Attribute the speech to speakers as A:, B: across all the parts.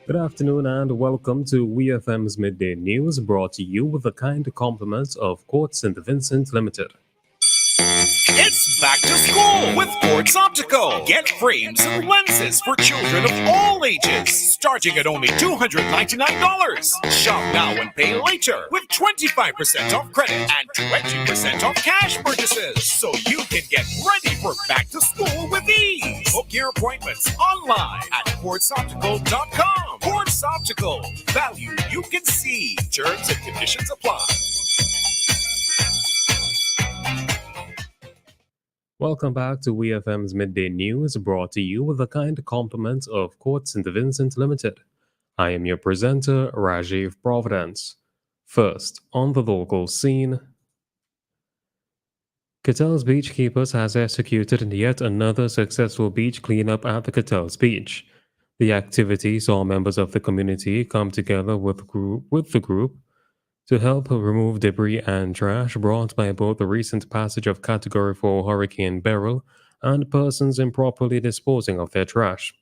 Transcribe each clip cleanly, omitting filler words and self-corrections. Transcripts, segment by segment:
A: Good afternoon and welcome to WEFM's Midday News, brought to you with the kind compliments of Court St. Vincent Limited.
B: It's back to school with Quartz Optical. Get frames and lenses for children of all ages, starting at only $299. Shop now and pay later with 25% off credit and 20% off cash purchases, so you can get ready for back to school with ease. Book your appointments online at quartzoptical.com. Quartz Optical. Value you can see. Terms and conditions apply.
A: Welcome back to WEFM's Midday News, brought to you with the kind compliments of Court St. Vincent Limited. I am your presenter, Rajiv Providence. First, on the local scene, Cattell's Beach Keepers has executed yet another successful beach cleanup at the Cattell's Beach. The activity saw members of the community come together with the group to help remove debris and trash brought by both the recent passage of Category 4 Hurricane Beryl and persons improperly disposing of their trash.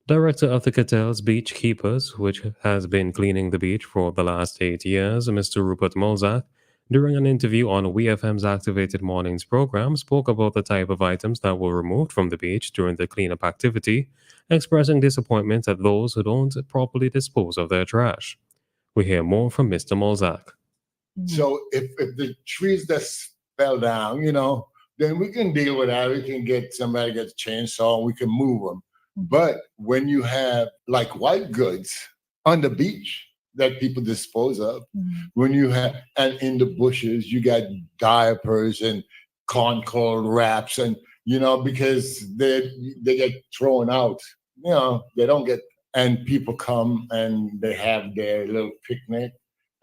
A: Director of the Cattell's Beach Keepers, which has been cleaning the beach for the last 8 years, Mr. Rupert Molzak, during an interview on WeFM's Activated Mornings program, spoke about the type of items that were removed from the beach during the cleanup activity, expressing disappointment at those who don't properly dispose of their trash. We hear more from Mr. Molzak.
C: So if the trees just fell down, then we can deal with that. We can get somebody to get a chainsaw and we can move them. But when you have like white goods on the beach that people dispose of, when you have, and in the bushes, you got diapers and corn wraps and, because they get thrown out, they don't get, and people come and they have their little picnic,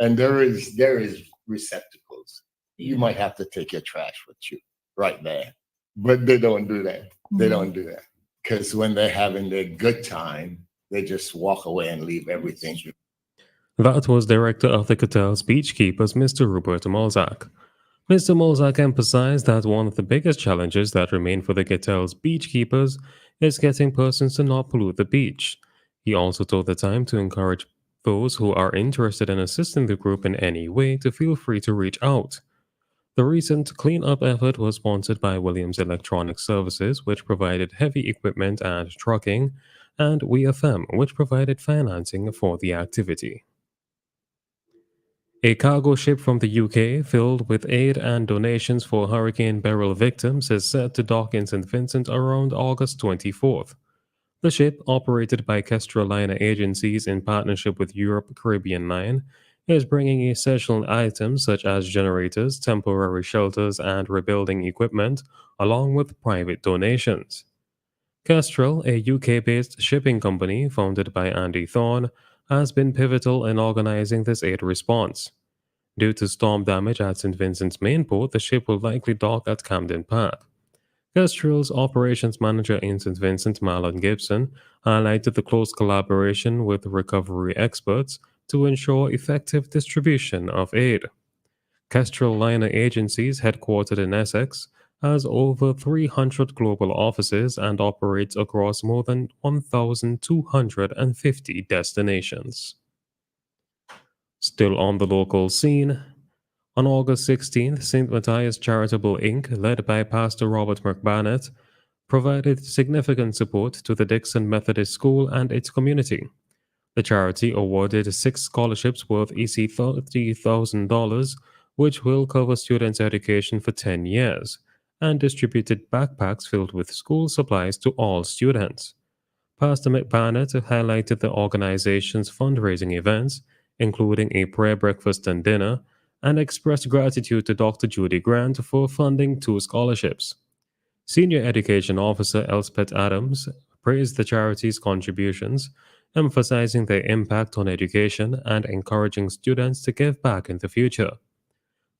C: and there is receptacles. You might have to take your trash with you right there, but they don't do that. They don't do that because when they're having their good time, they just walk away and leave everything.
A: That was Director of the Cattell's Beach Keepers, Mr. Rupert Molzak. Mr. Molzak emphasized that one of the biggest challenges that remain for the Cattell's Beach Keepers is getting persons to not pollute the beach. He also took the time to encourage those who are interested in assisting the group in any way to feel free to reach out. The recent cleanup effort was sponsored by Williams Electronic Services, which provided heavy equipment and trucking, and WeFM, which provided financing for the activity. A cargo ship from the UK filled with aid and donations for Hurricane Beryl victims is set to dock in St. Vincent around August 24th. The ship, operated by Kestrel Liner Agencies in partnership with Europe Caribbean Line, is bringing essential items such as generators, temporary shelters, and rebuilding equipment, along with private donations. Kestrel, a UK-based shipping company founded by Andy Thorne, has been pivotal in organizing this aid response. Due to storm damage at St. Vincent's main port, the ship will likely dock at Camden Park. Kestrel's operations manager in St. Vincent, Marlon Gibson, highlighted the close collaboration with recovery experts to ensure effective distribution of aid. Kestrel Liner Agencies, headquartered in Essex, has over 300 global offices and operates across more than 1,250 destinations. Still on the local scene, on August 16th, St. Matthias Charitable Inc., led by Pastor Robert McBannett, provided significant support to the Dixon Methodist School and its community. The charity awarded 6 scholarships worth $30,000, which will cover students' education for 10 years, and distributed backpacks filled with school supplies to all students. Pastor McBannett highlighted the organization's fundraising events, including a prayer breakfast and dinner, and expressed gratitude to Dr. Judy Grant for funding 2 scholarships. Senior Education Officer Elspeth Adams praised the charity's contributions, emphasizing their impact on education and encouraging students to give back in the future.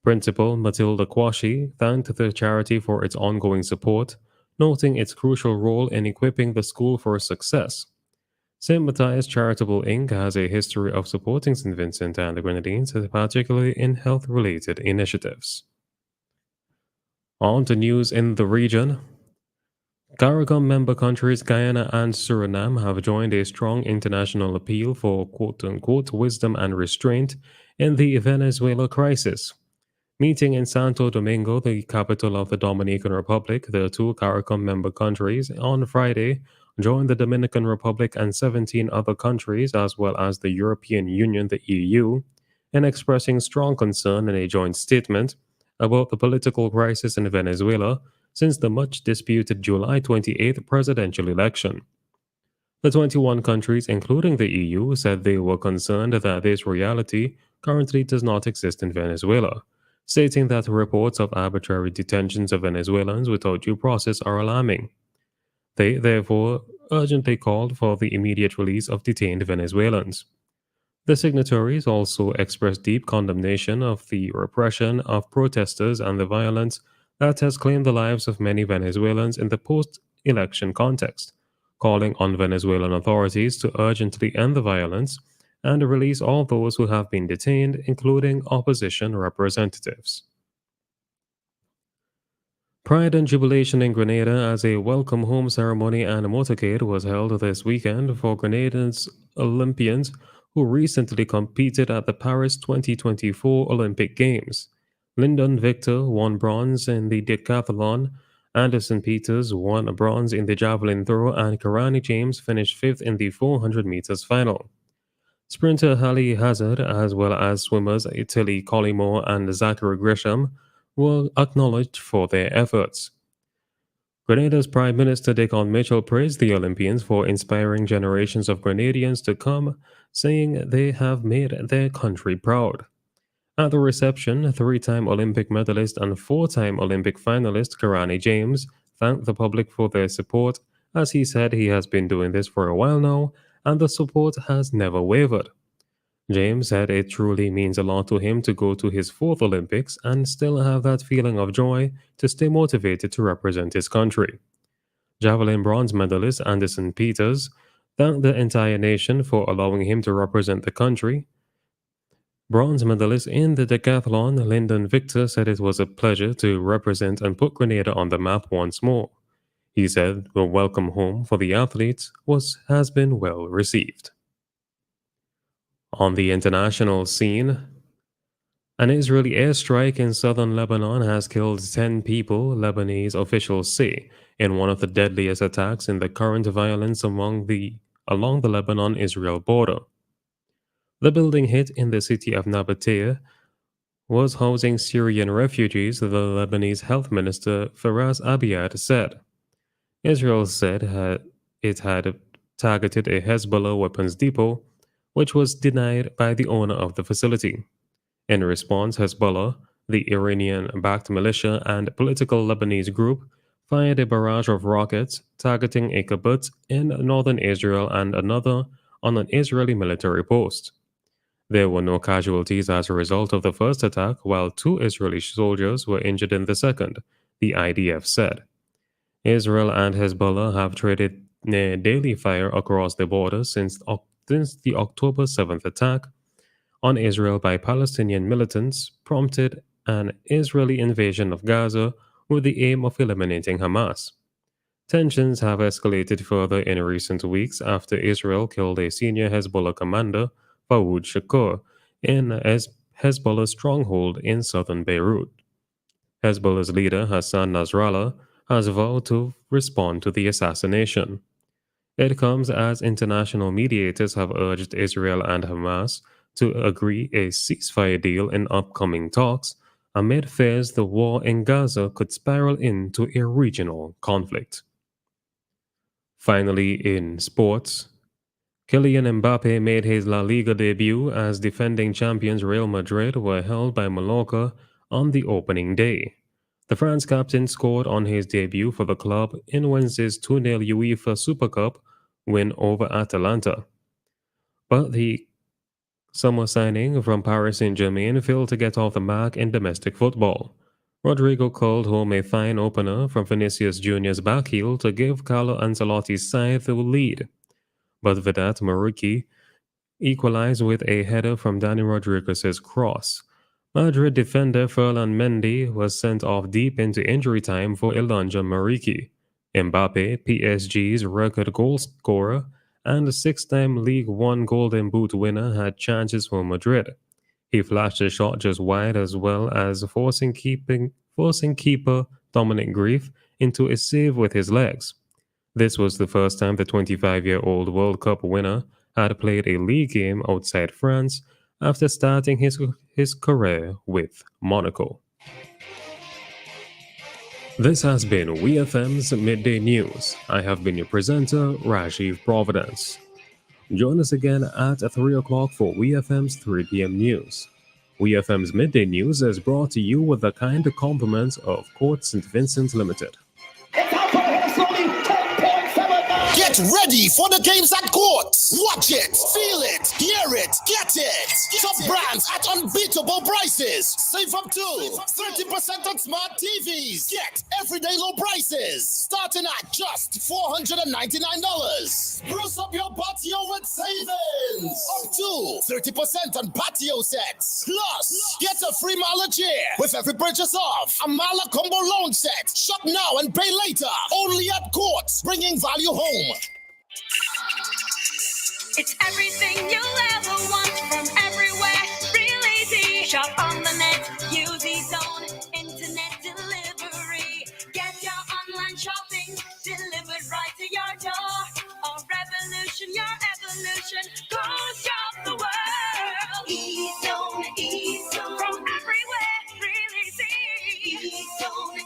A: Principal Matilda Quashie thanked the charity for its ongoing support, noting its crucial role in equipping the school for success. St. Matthias Charitable Inc. has a history of supporting St. Vincent and the Grenadines, particularly in health-related initiatives. On to news in the region. CARICOM member countries Guyana and Suriname have joined a strong international appeal for quote unquote wisdom and restraint in the Venezuela crisis. Meeting in Santo Domingo, the capital of the Dominican Republic, the two CARICOM member countries on Friday joined the Dominican Republic and 17 other countries, as well as the European Union, the EU, in expressing strong concern in a joint statement about the political crisis in Venezuela since the much disputed July 28th presidential election. The 21 countries, including the EU, said they were concerned that this reality currently does not exist in Venezuela, stating that reports of arbitrary detentions of Venezuelans without due process are alarming. They, therefore, urgently called for the immediate release of detained Venezuelans. The signatories also expressed deep condemnation of the repression of protesters and the violence that has claimed the lives of many Venezuelans in the post election context, calling on Venezuelan authorities to urgently end the violence and release all those who have been detained, including opposition representatives. Pride and jubilation in Grenada as a welcome home ceremony and motorcade was held this weekend for Grenada's Olympians who recently competed at the Paris 2024 Olympic Games. Lyndon Victor won bronze in the decathlon, Anderson Peters won a bronze in the javelin throw, and Karani James finished fifth in the 400 meters final. Sprinter Hallie Hazard, as well as swimmers Tilly Collymore and Zachary Grisham, were acknowledged for their efforts. Grenada's Prime Minister Dickon Mitchell praised the Olympians for inspiring generations of Grenadians to come, saying they have made their country proud. At the reception, three-time Olympic medalist and four-time Olympic finalist Karani James thanked the public for their support, as he said he has been doing this for a while now, and the support has never wavered. James said it truly means a lot to him to go to his fourth Olympics and still have that feeling of joy to stay motivated to represent his country. Javelin bronze medalist Anderson Peters thanked the entire nation for allowing him to represent the country. Bronze medalist in the decathlon Lyndon Victor said it was a pleasure to represent and put Grenada on the map once more. He said the welcome home for the athletes has been well received. On the international scene, an Israeli airstrike in southern Lebanon has killed 10 people, Lebanese officials say, in one of the deadliest attacks in the current violence along the Lebanon-Israel border. The building hit in the city of Nabatea was housing Syrian refugees, the Lebanese health minister Faraz Abiad said. Israel said it had targeted a Hezbollah weapons depot, which was denied by the owner of the facility. In response, Hezbollah, the Iranian-backed militia and political Lebanese group, fired a barrage of rockets targeting a kibbutz in northern Israel and another on an Israeli military post. There were no casualties as a result of the first attack, while 2 Israeli soldiers were injured in the second, the IDF said. Israel and Hezbollah have traded near daily fire across the border since the October 7th attack on Israel by Palestinian militants prompted an Israeli invasion of Gaza with the aim of eliminating Hamas. Tensions have escalated further in recent weeks after Israel killed a senior Hezbollah commander, Faoud Shakur, in Hezbollah's stronghold in southern Beirut. Hezbollah's leader, Hassan Nasrallah, has vowed to respond to the assassination. It comes as international mediators have urged Israel and Hamas to agree a ceasefire deal in upcoming talks amid fears the war in Gaza could spiral into a regional conflict. Finally, in sports, Kylian Mbappe made his La Liga debut as defending champions Real Madrid were held by Mallorca on the opening day. The France captain scored on his debut for the club in Wednesday's 2-0 UEFA Super Cup win over Atalanta. But the summer signing from Paris Saint-Germain failed to get off the mark in domestic football. Rodrigo called home a fine opener from Vinicius Jr.'s back heel to give Carlo Ancelotti's side the lead. But Vedat Muriqi equalized with a header from Dani Rodriguez's cross. Madrid defender Ferland Mendy was sent off deep into injury time for Ilanja Muriqi. Mbappe, PSG's record goal scorer and the six-time League One Golden Boot winner, had chances for Madrid. He flashed a shot just wide as well as forcing keeper Dominic Grief into a save with his legs. This was the first time the 25-year-old World Cup winner had played a league game outside France after starting his career with Monaco. This has been WEFM's Midday News. I have been your presenter, Rajiv Providence. Join us again at 3 o'clock for WEFM's 3 p.m. news. WEFM's Midday News is brought to you with the kind compliments of Court St. Vincent Limited.
D: Get ready for the games at court. Watch it, feel it, hear it, get it. Top brands at unbeatable prices. Save up to 30% on smart TVs. Get everyday low prices starting at just $499. Spruce up your patio with savings. Up to 30% on patio sets. Plus, get a free Mala chair with every purchase of a Mala combo loan set. Shop now and pay later. Only at Court, bringing value home.
E: It's everything you'll ever want from everywhere. Real easy. Shop on the net. Use eZone internet delivery. Get your online shopping delivered right to your door. A revolution, your evolution. Go shop the world. eZone, eZone. From everywhere. Real easy.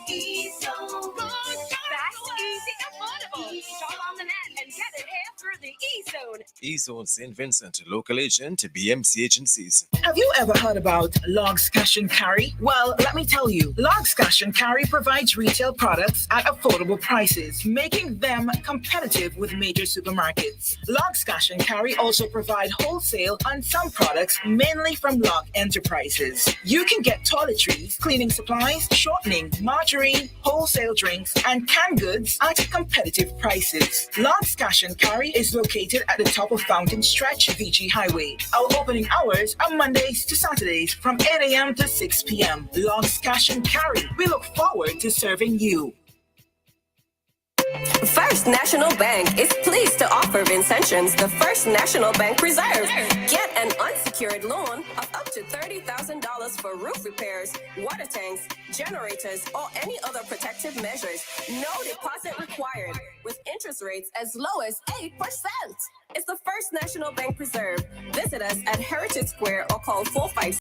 E: eZone. Go shop. Fast, easy, affordable. Shop on the net and get it here through the eZone.
B: eZone St. Vincent, local agent to BMC agencies.
F: Have you ever heard about Logs Cash and Carry? Well, let me tell you, Logs Cash and Carry provides retail products at affordable prices, making them competitive with major supermarkets. Logs Cash and Carry also provide wholesale on some products, mainly from Log Enterprises. You can get toiletries, cleaning supplies, shortening, margarine, wholesale drinks, and canned goods at competitive prices. Logs Cash and Carry is located at the top of Fountain Stretch, VG Highway. Our opening hours are Mondays to Saturdays from 8 a.m. to 6 p.m. Logs Cash and Carry. We look forward to serving you.
G: First National Bank is pleased to offer Vincentians the First National Bank Reserve. Get an unsecured loan of up to $30,000 for roof repairs, water tanks, generators, or any other protective measures. No deposit required, with interest rates as low as 8%. It's the First National Bank Reserve. Visit us at Heritage Square or call 456